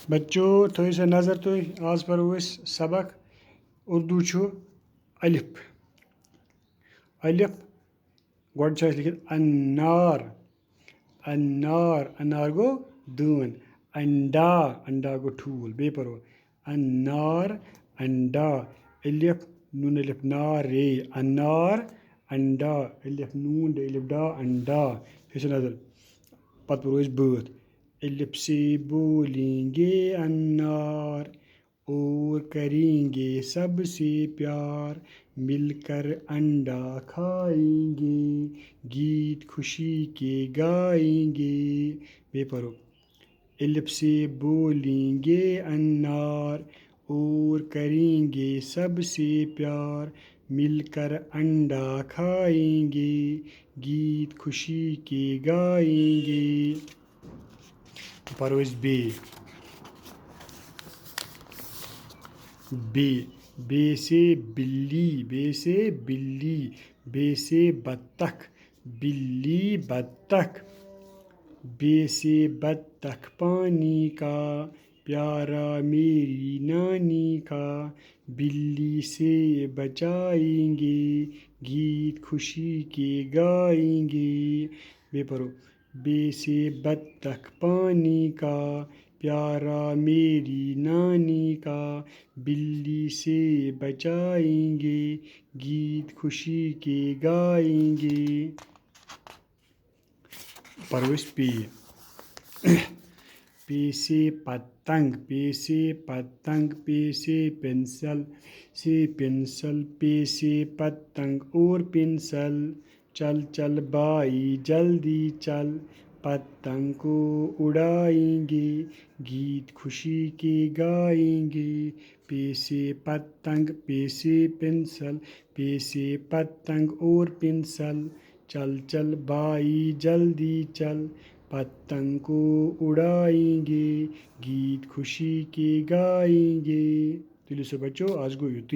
بچو تھٲیِو سا نظر تُہۍ آز پَرو أسۍ سبق اُردو چھُ الف الف گۄڈٕ چھُ اَسہِ لیکھِتھ انار انار انار گوٚو دٲن انڈا انڈا گوٚو ٹھوٗل بیٚیہِ پَرو انار انڈا الف نوٗن الف نار رے انار انڈا الف نوٗن ڈے الف ڈا انڈا تھٲیِو سا نظر پَتہٕ پَرو أسۍ بٲتھ الف سے بولیں گے انار اور کریں گے سب سے پیار مل کر انڈا کھائیں گے گیت خوشی کے گائیں گے بیٚیہِ پَرو الف سے بولیں گے انار اور کریں گے سب سے پیار مل کر انڈا کھائیں گے گیت خوشی کے گائیں گے پَرو أسۍ بے سے بلی بے سے بلی بے سے بطخ بلی بطخ بے سے بطخ پانی کا پیارا میری نانی کا بلی سے بچائیں گے گیت خوشی کے گائیں گے بیٚیہِ پَرو بے سے بطخ پانی کا پیارا میری نانی کا بلی سے بچائیں گے گیت خوشی کے گائیں گے پَرو أسۍ پے سے پتنگ پے سے پتنگ پے سے پینسل پے سے پتنگ اور پینسل چل چل بھائی جلدی چل پتنگ کو اڑائیں گے گیت خوشی کے گائیں گے پے سے پتنگ پے سے پینسل پے سے پتنگ اور پینسل چل چل بھائی جلدی چل پتنگ کو اڑائیں گے گیت خوشی کے گائیں گے تُلِو سا بَچو آز گوٚو یُتُے